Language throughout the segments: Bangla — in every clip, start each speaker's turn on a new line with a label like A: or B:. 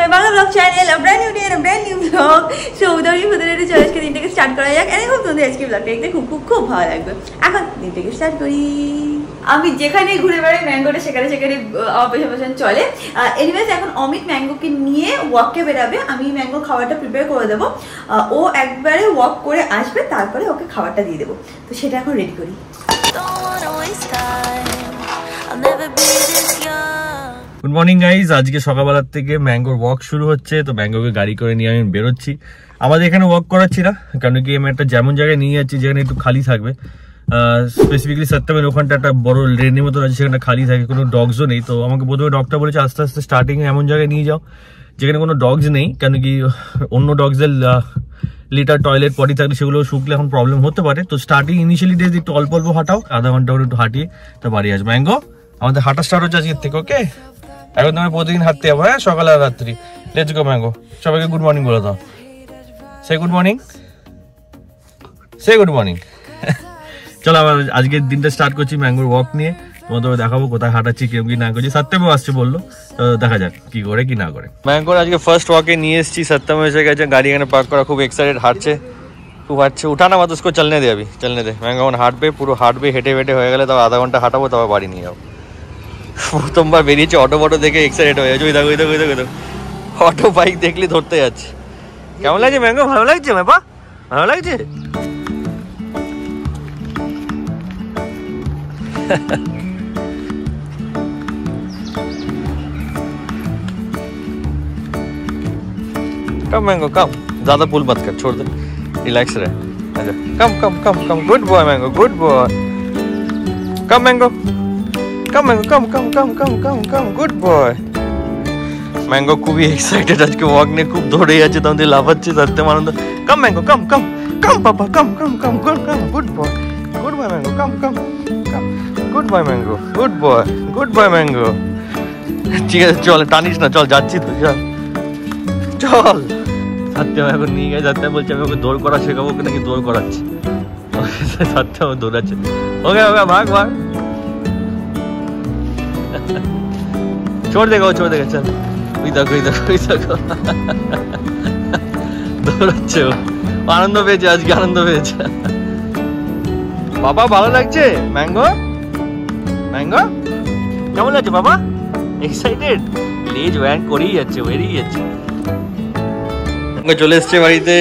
A: My Bangla blog channel, a brand new day and a brand new vlog. So without any further ado, চলো আজকে দিনটাকে স্টার্ট করা যাক। and I hope তোমাদের আজকে ব্লগটা দেখতে খুব ভালো লাগবে। এখন দিনটাকে স্টার্ট করি। আমি যেখানে ঘুরে বেড়াই ম্যাঙ্গোটা সেখানে আমার পেছন চলে। এনিওয়েজ এখন অমিত ম্যাঙ্গোকে নিয়ে ওয়াকে বেরাবে, আমি ম্যাঙ্গো খাবারটা প্রিপেয়ার করে দেবো। ও একবারে ওয়াক করে আসবে, তারপরে ওকে খাবারটা দিয়ে দেবো। তো সেটা এখন রেডি করি।
B: গুড মর্নিং গাইজ, আজকে সকালবেলা থেকে ম্যাঙ্গোর ওয়াক শুরু হচ্ছে। তো ম্যাঙ্গোকে গাড়ি করে নিয়ে আমি বেরোচ্ছি। আমাদের এখানে ওয়াক করাচ্ছি না, কারণ কি আমি একটা যেমন জায়গায় নিয়ে যাচ্ছি যেখানে একটু খালি থাকবে। স্পেসিফিকলি সত্যমের ওখানটা একটা বড় লেনের মতো আছে, সেখানে খালি থাকে, কোনো ডগসও নেই। তো আমাকে প্রথমে ডগটা বলেছে আস্তে আস্তে স্টার্টিং এমন জায়গায় নিয়ে যাও যেখানে কোনো ডগস নেই, কেন কি অন্য ডগসদের লিটার টয়লেট পটি থাকলে সেগুলো শুকলে এখন প্রবলেম হতে পারে। তো স্টার্টিং ইনিশিয়ালি ডেজ একটু অল্প হাঁটাও, আধা ঘন্টা করে একটু হাঁটিয়ে তো বাড়ি আসবে। ম্যাঙ্গো আমাদের হাঁটা স্টার্ট হচ্ছে আজকের থেকে, ওকে? এখন তুমি প্রতিদিন হাঁটতে যাবো, হ্যাঁ, সকালে আর রাত্রি। Let's go mango. সবাইকে গুড মর্নিং বলে দাও। সে গুড মর্নিং, সে গুড মর্নিং। চলো আবার আজকের দিনটা স্টার্ট করছি ম্যাঙ্গোর ওয়াক নিয়ে। তোমাদের দেখাবো কোথায় হাঁটাচ্ছি, কেউ কি না করছি। সত্যমেও আসছে বললো, তো দেখা যাক কি করে কি না করে। ম্যাঙ্গোর আজকে ফার্স্ট ওয়াকে নিয়ে এসেছি। সত্যম এসে গেছে, গাড়ি এখানে পার্ক করা, খুব এক্সাইটেড, হাঁটছে, খুব হাঁটছে। উঠানা মত उसको চলনে দে, চলনে দে। ম্যাঙ্গো এখন হাঁটবে, পুরো হাঁটবে, হেঁটে হয়ে গেলে তাও আধা ঘন্টা হাঁটাবো, তারপর বাড়ি নিয়ে যাবো। প্রথমবার বেরিয়েছে, অটো দেখে এক্সাইটেড হয়ে যাচ্ছে। ওই দেখো অটো বাইক দেখলে ধরতে যাচ্ছে। কেমন লাগছে ম্যাঙ্গো? ভালো লাগছে বাবা? ভালো লাগছে? कम मैंगो कम, ज्यादा पुल मत कर, छोड़ दे, रिलैक्स रहे। अच्छा come, good boy Mango, good boy. Come Mango, come, good boy. Mango খুবই এক্সাইটেড আজকে ওয়াক নিয়ে, খুব দৌড়ে যাচ্ছে, তখন দিয়ে লাফাচ্ছে, সত্যি আনন্দ। Come Mango, come papa, come, good boy Mango, come, good boy Mango, good boy Mango. ঠিক আছে চল, টানিস না, চল যাচ্ছি তো, চল। সত্যি এখন নিয়ে গেছে, সত্যি বলছে আমি ওকে দৌড় করা শেখাবো, ওকে নাকি দৌড় করাচ্ছে। সত্যি আমার দৌড়াচ্ছে, ওকে ভাগ। छोड़ देगा चल। ওই দেখো দৌড়াচ্ছে, আনন্দ পেয়েছে আজকে, আনন্দ পেয়েছে। বাবা ভালো লাগছে ম্যাঙ্গো? কেমন লাগছে বাবা? এক্সাইটেড, লেজ ওয়ান করেই যাচ্ছে, বেরিয়ে যাচ্ছে। চলে এসছে বাড়িতে।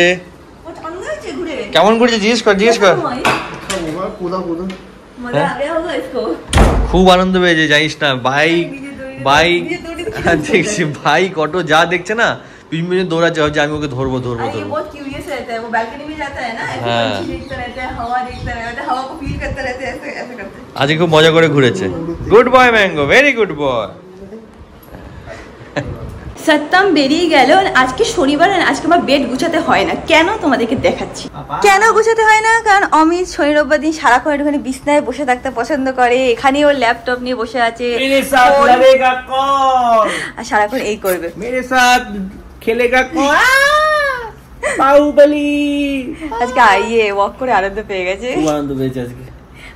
B: কেমন করছে জিজ্ঞেস কর। খুব আনন্দ পেয়েছে, জানিস না, বাইক দেখছি, বাইক অটো যা দেখছে না, পিছনে দৌড়াচ্ছে, ভাবছে আমি ওকে ধরবো। আজকে খুব মজা করে ঘুরেছে। Good boy Mango, very good boy.
A: Satyam বেরিয়ে গেল। আজকে শনিবার, আজকে আমার বেড গুছাতে হয় না। কেন তোমাদেরকে দেখাচ্ছি। কেন গুছাতে হয় না? কারণ অমিত শনি রোববার দিন সারাক্ষণ একটুখানি বিছনায় বসে থাকতে পছন্দ করে। এখানে ওর ল্যাপটপ নিয়ে বসে আছে, আর সারাক্ষণ এই করবে, মেরে সাথ খেলেগা কौन, বাহুবলি। আজকে আইয়ে ওয়াক করে আনন্দ পেয়ে গেছে।
B: আনন্দ পেয়েছে আজকে।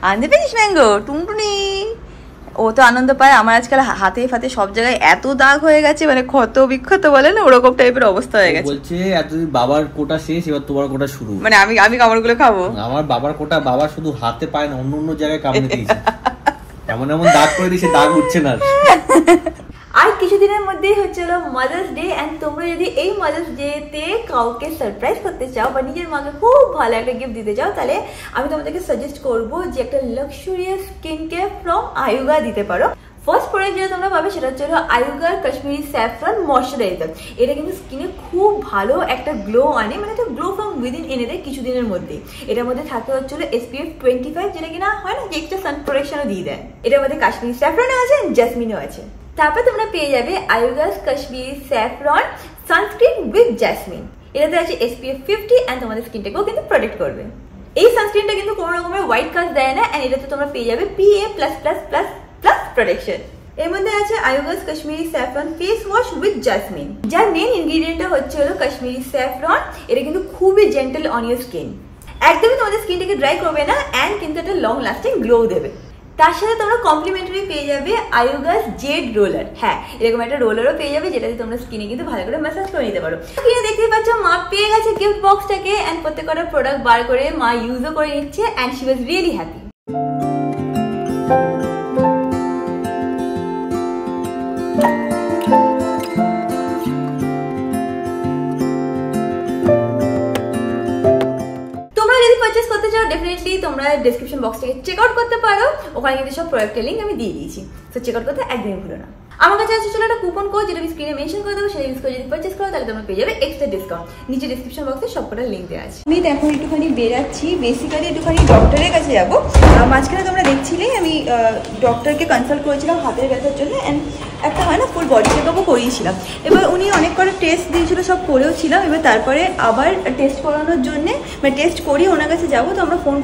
A: আনন্দ পেয়েছিস ম্যাঙ্গো? টুনটুনি ও তো আনন্দ পায়। আমার আজকাল হাতে ফাতে সব জায়গায় এত দাগ হয়ে গেছে, মানে ক্ষত বিক্ষত বলে না, ওরকম টাইপের অবস্থা হয়ে গেছে।
B: বলছে এতদিন বাবার কোটা শেষ, এবার তোমার কোটা শুরু।
A: মানে আমি কামড়গুলো খাবো?
B: আমার বাবার কোটা, বাবা শুধু হাতে পায় না, অন্য জায়গায় কামড়ে দিয়েছে, এমন দাগ করে দিয়েছে, দাগ উঠছে না।
A: আর কিছুদিনের মধ্যেই হচ্ছে মাদার্স ডে। এন্ড তোমরা যদি এই মাদার্স ডেতে কাউকে সারপ্রাইজ করতে চাও বা নিজের মাকে খুব ভালো একটা গিফট দিতে চাও, তাহলে আমি তোমাদেরকে সাজেস্ট করবো যে একটা luxurious skin care from Ayuga দিতে পারো। ফার্স্ট প্রোডাক্ট যেটা তোমরা পাবে সেটা হচ্ছে আয়ুগার কাশ্মীরি স্যাফরন ময়শ্চারাইজার। এটা কিন্তু স্কিনে খুব ভালো একটা গ্লো আনে, মানে একটা গ্লো ফ্রম উইদিন এনে দেয় কিছুদিনের মধ্যেই। এটার মধ্যে থাকে হচ্ছে SPF 25, যেটা কিনা হয় না যে এক্সট্রা সান প্রোটেকশনও দিয়ে দেয়। এটার মধ্যে কাশ্মীরি স্যাফরনও আছে, জ্যাসমিনও আছে। তারপর তোমরা পেয়ে যাবে Ayugas Kashmiri saffron sunscreen with jasmine. এটাতে আছে SPF 50 এন্ড তোমাদের স্কিনটাকেও কিন্তু প্রোটেক্ট করবে। এই সানস্ক্রিনটা কিন্তু কোনো রকমের হোয়াইট কাস্ট দেয় না, এন্ড এটাতে তোমরা পেয়ে যাবে PA++++ প্রোটেকশন। এর মধ্যে আছে Ayugas Kashmiri saffron face wash with jasmine, যার মেইন ইনগ্রেডিয়েন্টটা হচ্ছে কাশ্মীরি স্যাফরন। এটা কিন্তু খুবই জেন্টল অন ইওর স্কিন, একদমই তোমাদের স্কিনটাকে ড্রাই করবে না, এন্ড কিন্তু একটা লং লাস্টিং গ্লো দেবে। তার সাথে তোমরা কমপ্লিমেন্টারি পেয়ে যাবে আয়োগাস জেড রোলার। হ্যাঁ, এরকম একটা রোলারও পেয়ে যাবে যেটাতে তোমরা স্কিনে কিন্তু ভালো করে ম্যাসাজ করে নিতে পারো। স্ক্রিনে দেখতেই পাচ্ছ মা পেয়ে গেছে গিফট বক্সটাকে অ্যান্ড প্রত্যেকটা প্রোডাক্ট বার করে মা ইউজও করে নিচ্ছে and she was really happy. Definitely তোমরা ডেসক্রিপশন বক্স থেকে চেক আউট করতে পারো, ওখানে কিন্তু সব প্রোডাক্টের লিঙ্ক আমি দিয়ে দিয়েছি, তো চেক আউট করতে একদমই ভুলো না। আমার কাছে আছে চলো একটা কুপন কোড যেটা আমি স্ক্রিনে মেনশন করে দেবো, সেটা ইউজ করে যদি পারচেস করো তাহলে তোমরা পেয়ে যাবে এক্সট্রা ডিসকাউন্ট। নিচে ডেসক্রিপশন বক্সে সবকটার লিঙ্ক দেওয়া আছে। আমি এখন একটুখানি বেরাচ্ছি, বেসিক্যালি একটুখানি ডক্টরের কাছে যাবো। মাঝখানে তোমরা দেখছিলে আমি ডক্টরকে কনসাল্ট করেছিলাম হাতের ব্যথার জন্য, অ্যান্ড একটা হয় না ফুল বডি চেকআপও করিয়েছিলাম। এবার উনি অনেক করে টেস্ট দিয়েছিল, সব করেও ছিলাম। এবার তারপরে আবার টেস্ট করানোর জন্যে মানে টেস্ট করিয়ে ওনার কাছে যাবো। তো আমরা ফোন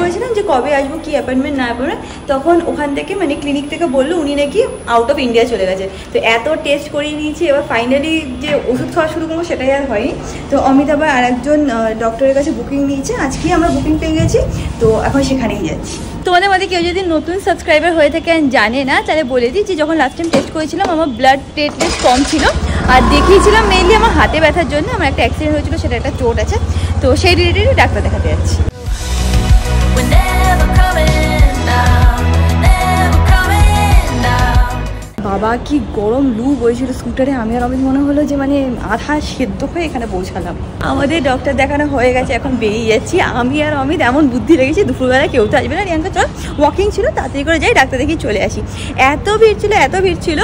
A: করেছিলাম যে কবে আসবো, কি অ্যাপয়েন্টমেন্ট না অ্যাপয়েন্টমেন্ট। তখন ওখান থেকে মানে ক্লিনিক থেকে বললো উনি নাকি আউট অফ ইন্ডিয়া চলে গেছে। তো এত টেস্ট করিয়ে নিয়েছি, এবার ফাইনালি যে ওষুধ খাওয়া শুরু করবো সেটাই আর হয়নি। তো অমিত আবার আরেকজন ডক্টরের কাছে বুকিং নিয়েছে, আজকেই আমরা বুকিং পেয়ে গেছি, তো এখন সেখানেই যাচ্ছি। তোমাদের মধ্যে কেউ যদি নতুন সাবস্ক্রাইবার হয়ে থাকে জানে না, তাহলে বলে দিই যে যখন লাস্ট টাইম টেস্ট করেছিলাম আমার ব্লাড প্লেটলেট কম ছিল, আর দেখিয়েছিলাম মেইনলি আমার হাতে ব্যথার জন্য। আমার একটা অ্যাক্সিডেন্ট হয়েছিল, সেটা একটা চোট আছে, তো সেই রিলেটেডই ডাক্তার দেখাতে যাচ্ছি। বাবা কি গরম লু বইছিল স্কুটারে, আমি আর অমিত মনে হলো যে মানে আধা সেদ্ধ হয়ে এখানে পৌঁছালাম। আমাদের ডক্টর দেখানো হয়ে গেছে, এখন বেরিয়ে যাচ্ছি। আমি আর অমিত এমন বুদ্ধি লেগেছি, দুপুরবেলা কেউ তো আসবে না, রিয়াঙ্কা চল ওয়াকিং ছিল, তাড়াতাড়ি করে যাই ডাক্তার দেখিয়ে চলে আসি। এত ভিড় ছিল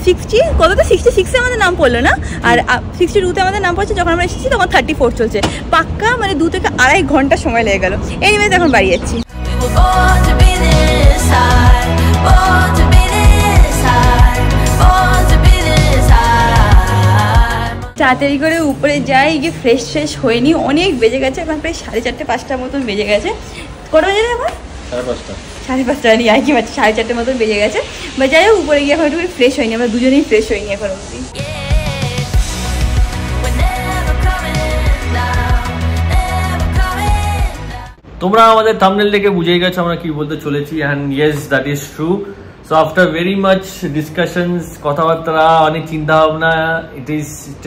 A: 60 কত তো 66-এ আমাদের নাম পড়লো না, আর 62-তে আমাদের নাম পড়ছে। যখন আমরা এসেছি তখন 34 চলছে, পাক্কা মানে 2 থেকে আড়াই ঘন্টা সময় লেগে গেল। এনিওয়েজ এখন বাড়ি যাচ্ছি। তাড়াতাড়ি করে উপরে যাই, গিয়ে ফ্রেশ হয়ে নি, অনেক বেজে গেছে, এখন প্রায় 4:30-5টার মতন বেজে গেছে। কটা বেজে এখন 5:30 নিয়ে আর কি পাচ্ছি, 4:30 মতন বেজে গেছে। বা যাই হোক উপরে গিয়ে এখন একটু ফ্রেশ হয়নি, আমরা দুজনেই ফ্রেশ হয়নি এখন অবধি।
B: তোমরা আমাদের থাম্বনেল দেখে বুঝেই গেছো আমরা কি বলতে চলেছি, and yes that is true. So after very much discussions, কথাবার্তা, অনেক চিন্তা ভাবনা, it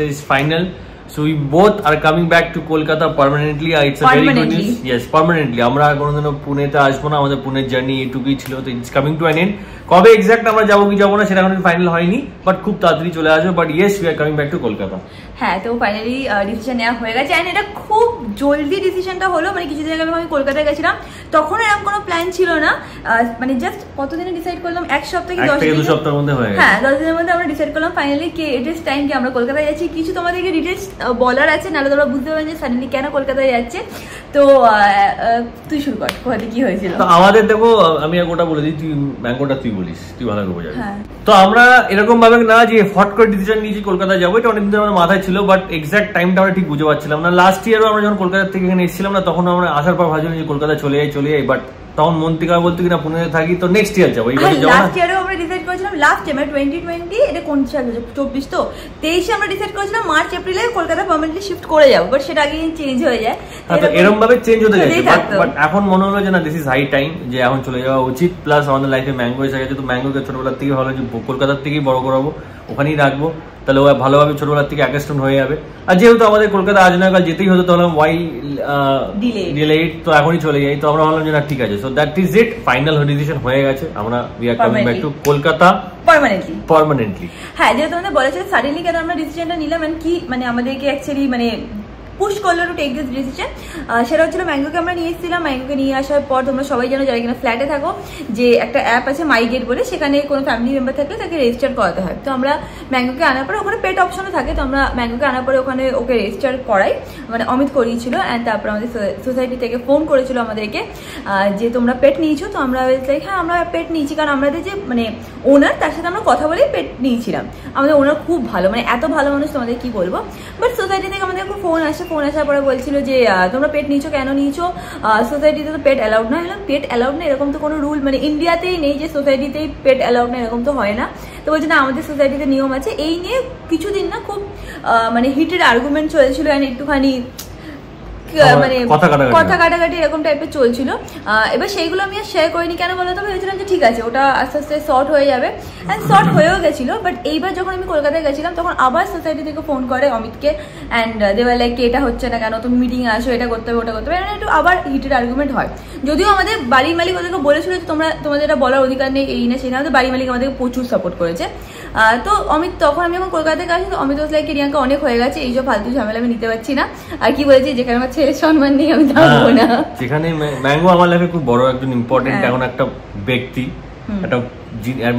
B: is final. So we both are coming back to Kolkata permanently. It's a very good news. Yes, permanently. আমরা কোনোদিনও পুনেতে আসবো না, আমাদের পুনের জার্নি এটুকুই ছিল, তো it's coming to an end. কবে এক্সাক্ট আমরা যাবো কি যাবো না সেটা এখন ফাইনাল হয়নি, বাট খুব তাড়াতাড়ি চলে আসবে। But yes, we are coming back to Kolkata.
A: হ্যাঁ, তো ফাইনালি ডিসিশন নেওয়া হয়ে গেছে, অ্যান্ড এটা খুব জলদি ডিসিশনটা হলো। মানে কিছুদিন আগে আমি কলকাতায় গেছিলাম, তখন এরকম কোনো প্ল্যান ছিল না, মানে জাস্ট কতদিনে ডিসাইড করলাম, 1 সপ্তাহ কি
B: 2 সপ্তাহের মধ্যে হয়ে গেছে।
A: হ্যাঁ, 10 দিনের মধ্যে আমরা ডিসাইড করলাম ফাইনালি কি ইট ইজ টাইম কি আমরা কলকাতায় যাচ্ছি। কিছু তোমাদেরকে ডিটেলস বলার আছে, নাহলে তোমরা বুঝতে পারবে যে সাডেনলি কেন কলকাতায় যাচ্ছে। তো তুই শুরু কর, কোথাতে কি হয়েছিল।
B: তো আমাদের দেখো, আমি ওটা বলে দিই, তুই ম্যাঙ্গোটা তুই বলিস, তুই ভালো করে বোঝাবি। তো আমরা এরকম ভাবে না যে ফট করে ডিসিশন নিয়েছি কলকাতায় যাবো, এটা অনেকদিন আমার মাথায় ছিল, বাট এক্সাক্ট টাইমটা আমরা ঠিক বুঝতে পারছিলাম না। লাস্ট ইয়ারও আমরা যখন কলকাতা থেকে এখানে এসেছিলাম না, তখন আমরা আসার পর ভাবছিলাম যে কলকাতা চলে যাই, বাট তখন মন থেকে বলতো কিনা পুনেতে থাকি, তো নেক্সট ইয়ার যাবো।
A: লাস্ট ইয়ারও আমরা ডিসাইড করেছিলাম, লাস্ট টাইম 2020 এটা কোন সাল, 24 তো 23 আমরা ডিসাইড করেছিলাম মার্চ এপ্রিলে কলকাতা পার্মানেন্টলি শিফট করে যাবো, বাট সেটা আগে চেঞ্জ হয়ে যায়।
B: তো এরকম ভাবে চেঞ্জ হতে গেছে, বাট এখন মনে হলো যে না, দিস ইজ হাই টাইম যে এখন চলে যাওয়া উচিত। প্লাস আমাদের লাইফে ম্যাঙ্গো এসে গেছে, তো ম্যাঙ্গোকে ছোটবেলার থেকে ভালো যে কলকাতার থেকেই বড় করাবো, ওখানেই রাখবো, তাহলে ও ভালোভাবে ছোটবেলার থেকে অ্যাকাস্টম হয়ে যাবে। আর যেহেতু আমাদের কলকাতা আজ না কাল যেতেই হতো, তাহলে ওয়াই ডিলেড, তো এখনই চলে যাই। তো আমরা ভাবলাম যে না ঠিক আছে, so that is it, final decision হয়ে গেছে, আমরা we are coming back to Kolkata permanently.
A: হ্যাঁ, যেহেতু আমাদের বলেছে সাডেনলি কেন আমরা ডিসিশনটা নিলাম, কি মানে আমাদেরকে অ্যাকচুয়ালি মানে পুশ করলো টু টেক দিস ডিসিশন, সেটা হচ্ছিল ম্যাঙ্গোকে আমরা নিয়ে এসেছিলাম। ম্যাঙ্গোকে নিয়ে আসার পর তোমরা সবাই জানো যারা কিনা ফ্ল্যাটে থাকো, যে একটা অ্যাপ আছে মাই গেট বলে, সেখানে কোনো ফ্যামিলি মেম্বার থাকলে তাকে রেজিস্টার করাতে হয়। তো আমরা ম্যাঙ্গোকে আনার পরে ওখানে পেট অপশনও থাকে, তো আমরা ম্যাঙ্গোকে আনার পরে ওখানে ওকে রেজিস্টার করাই, মানে অমিত করিয়েছিল। অ্যান্ড তারপর আমাদের সোসাইটি থেকে ফোন করেছিল আমাদেরকে যে তোমরা পেট নিয়েছো। তো আমরা লাইক হ্যাঁ আমরা পেট নিয়েছি, কারণ আমাদের যে মানে ওনার, তার সাথে আমরা কথা বলেই পেট নিয়েছিলাম। আমাদের ওনার খুব ভালো, মানে এত ভালো মানুষ তোমাদের কি বলবো। বাট সোসাইটি থেকে আমাদের ফোন আসার পরে বলছিল যে তোমরা পেট নিয়েছো, কেন নিয়েছো, সোসাইটিতে তো পেট অ্যালাউড না। পেট অ্যালাউড না এরকম তো কোনো রুল মানে ইন্ডিয়াতেই নেই যে সোসাইটিতেই পেট অ্যালাউড না, এরকম তো হয় না। তো বলছে না, আমাদের সোসাইটিতে নিয়ম আছে। এই নিয়ে কিছুদিন না খুব মানে হিটেড আর্গুমেন্ট চলেছিল, একটুখানি মানে কথা কাটাকাটি এরকম টাইপের চলছিল। এবার সেইগুলো আমি আর শেয়ার করিনি, কেন বলো তো, ভেবেছিলাম যে ঠিক আছে ওটা আস্তে আস্তে শর্ট হয়ে যাবে, অ্যান্ড শর্ট হয়েও গেছিলো। বাট এইবার যখন আমি কলকাতায় গেছিলাম তখন আবার সোসাইটি থেকে ফোন করে অমিতকে, অ্যান্ড দেওয়ার লাইক এটা হচ্ছে না কেন, তুমি মিটিং আসো, এটা করতে হবে ওটা করতে হবে, মানে একটু আবার হিটেড আর্গুমেন্ট হয়। যদিও আমাদের বাড়ির মালিক ওদেরকে বলেছিল যে তোমাদের এটা বলার অধিকার নেই, এই না সেই না, আমাদের বাড়ির মালিক আমাদেরকে প্রচুর সাপোর্ট করেছে। তো অমিত তখন আমি যখন কলকাতায় গেছি তো অমিত লাইক রিয়াঙ্কা অনেক হয়ে গেছে, এইসব ফালতু ঝামেলা আমি নিতে পারছি না, আর কি বলেছি যেখানে আমার ছেলের সম্মান নেই আমি থাকবো না।
B: সেখানে ম্যাঙ্গো আমার লাইফে খুব বড় একজন ইম্পর্টেন্ট এখন একটা ব্যক্তি, একটা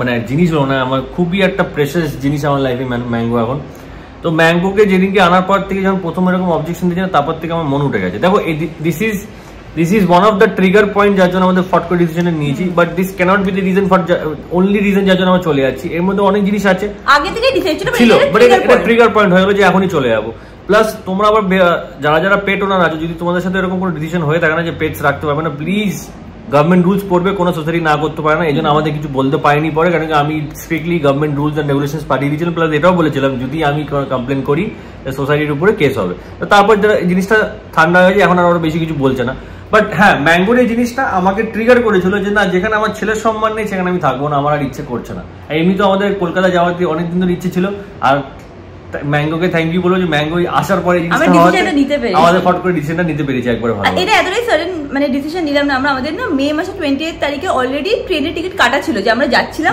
B: মানে জিনিস হলো না, আমার খুবই একটা প্রেশাস জিনিস আমার লাইফে ম্যাঙ্গো এখন। তো ম্যাঙ্গোকে যেদিনকে আনার পর থেকে যখন প্রথম এরকম অবজেকশন দিয়েছিলাম তারপর থেকে আমার মন উঠে গেছে। দেখো this is one of the trigger point যার জন্য আমাদের ফট করে ডিসিশন নিয়েছি, but this cannot be the reason for only reason যার জন্য আমরা চলে যাচ্ছি। এর মধ্যে অনেক জিনিস আছে
A: আগে থেকে ডিসাইড
B: ছিল, বাট এটা ট্রিগার পয়েন্ট হয়ে গেল যে এখনই চলে যাবো। প্লাস তোমরা আবার যারা পেট ওনার আছে, যদি তোমাদের সাথে এরকম কোনো ডিসিশন হয়ে থাকে না যে পেটস রাখতে পারবে না, প্লিজ গভর্নমেন্ট রুলস পড়বে, কোনো সোসাইটি না করতে পারে না। এই জন্য আমাদের কিছু বলতে পারিনি পরে, কারণ আমি strictly government rules and regulation পাঠিয়ে দিয়েছিলাম। প্লাস এটাও বলেছিলাম যদি আমি কমপ্লেন করি সোসাইটির উপরে কেস হবে। তো তারপর জিনিসটা ঠান্ডা হয়েছে, এখন আর ওরা বেশি কিছু বলছে না। বাট হ্যাঁ, ম্যাঙ্গোর এই জিনিসটা আমাকে ট্রিগার করেছিল যে না, যেখানে আমার ছেলের সম্মান নেই সেখানে আমি থাকবো না, আমার আর ইচ্ছে করছে না। এমনি তো আমাদের কলকাতা যাওয়ার অনেকদিন ধরে ইচ্ছে ছিল, আর ম্যাঙ্গোকে থ্যাংক ইউ বলবো যে ম্যাঙ্গো আসার পরে আমাদের ফট করে ডিসিশনটা নিতে পেরেছি একবার ভালো।
A: এটা এতটাই সাডেন মানে ডিসিশন নিলাম না আমরা, আমাদের না মে মাসের 28 তারিখে অলরেডি ট্রেনের টিকিট কাটা ছিল যে আমরা যাচ্ছিলাম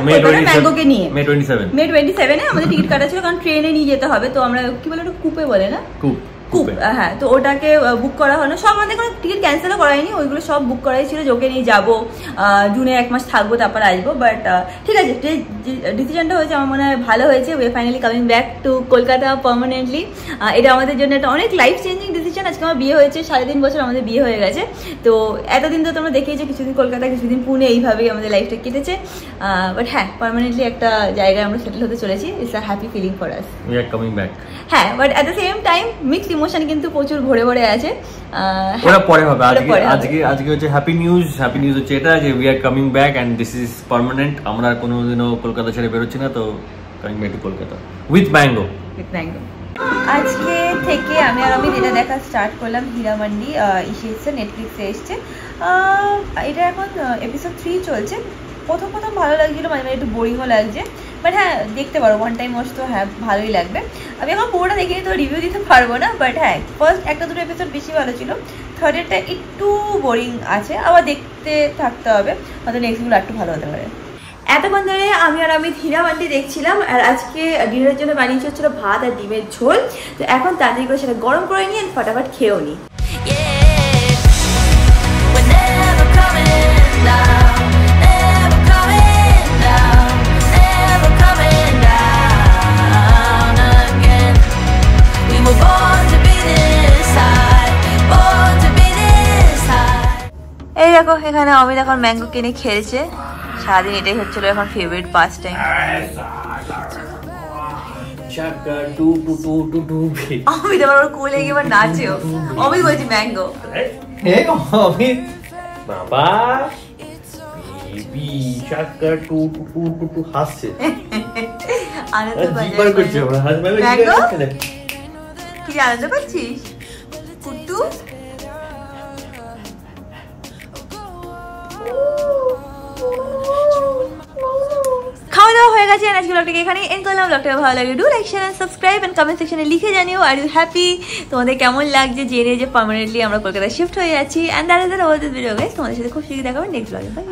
A: ম্যাঙ্গোকে নিয়ে। মে 27 আমাদের টিকিট কাটা ছিল, কারণ ট্রেনে নিয়ে যেতে হবে। তো আমরা কি বলে, কুপে বলে না, কুপ, হ্যাঁ, তো ওটাকে বুক করা হলো। সব আমাদের কোনো টিকিট ক্যান্সেলও করায়নি, ওইগুলো সব বুক করাই ছিল যে ওকে নিয়ে যাবো, জুনে 1 মাস থাকবো তারপর আসবো। বাট ঠিক আছে, ডিসিশনটা হয়েছে আমার মনে হয় ভালো হয়েছে। We are finally coming back to Kolkata permanently. এটা আমাদের জন্য একটা অনেক লাইফ চেঞ্জিং ডিসিশন। আজকে আমার বিয়ে হয়েছে, 3.5 বছর আমাদের বিয়ে হয়ে গেছে। তো এতদিন তো তোমরা দেখেইছো, কিছুদিন কলকাতা কিছুদিন পুনে, এইভাবেই আমাদের লাইফটা কেটেছে। বাট হ্যাঁ, পার্মানেন্টলি একটা জায়গায় আমরা সেটেল হতে চলেছি। It's a happy feeling for us.
B: We are coming back.
A: হ্যাঁ, but at the same time mixed emotion কিন্তু প্রচুর ভরে ভরে আছে।
B: ওরা পরে হবে। আজকে হচ্ছে হ্যাপি নিউজ হচ্ছে এটা যে we are coming back end this is permanent. আমরা কোনোদিনও কলকাতা ছেড়ে বেরোচ্ছি না, তো coming back to Kolkata with mango. আজকে
A: থেকে আমি আর আমি যেটা দেখা স্টার্ট করলাম, হীরামান্ডি এসেছে, নেটফ্লিক্সে এসছে। এটা এখন এপিসোড 3 চলছে। প্রথম ভালো লাগছিল, মাঝে মাঝে একটু বোরিংও লাগছে, বাট হ্যাঁ দেখতে পারো, ওয়ান টাইম ওয়াচ তো হ্যাঁ ভালোই লাগবে। আমি এখন পুরোটা দেখিনি তো রিভিউ দিতে পারবো না, বাট হ্যাঁ ফার্স্ট 1-2 এপিসোড বেশি ভালো ছিল, থার্ডেরটা একটু বোরিং আছে, আবার দেখতে থাকতে হবে, হয়তো নেক্সটগুলো একটু ভালো হতে পারে। এতক্ষণ ধরে আমি আর আমি হীরামান্ডি দেখছিলাম, আর আজকে ডিনারের জন্য বানিয়ে হচ্ছিল ভাত আর ডিমের ঝোল। তো এখন তাড়াতাড়ি করে সেটা গরম করে নিয়ে ফটাফট খেয়েও নিই। এই দেখো, এখানে অমিত এখন ম্যাঙ্গো কিনে খেয়েছে, সারাদিন এটাই হচ্ছিল এখন ফেভারিট পাস টাইম। অমিত আবার ওর কোলে গিয়ে এবার নাচেও। অমিত বলছি ম্যাঙ্গো,
B: অমিত বাবা বেবি শাকা টু টু টু টু হাসছে,
A: আনন্দ
B: পাচ্ছিস?
A: কি আনন্দ পাচ্ছিস কুট্টু? খাওয়া দাওয়া হয়ে গেছে, আজকে ব্লগটাকে এখানে এন্ড করলাম। ব্লগটা ভালো লাগে do like share and subscribe and comment সেকশনে লিখে জানিও আর ইউ হ্যাপি, তোমাদের কেমন লাগছে জেনে যে পার্মানেন্টলি আমরা কলকাতায় শিফট হয়ে যাচ্ছি। And that is the over this video guys, তোমাদের সাথে খুব শীঘ্রই দেখা হবে নেক্সট ব্লগে। বাই।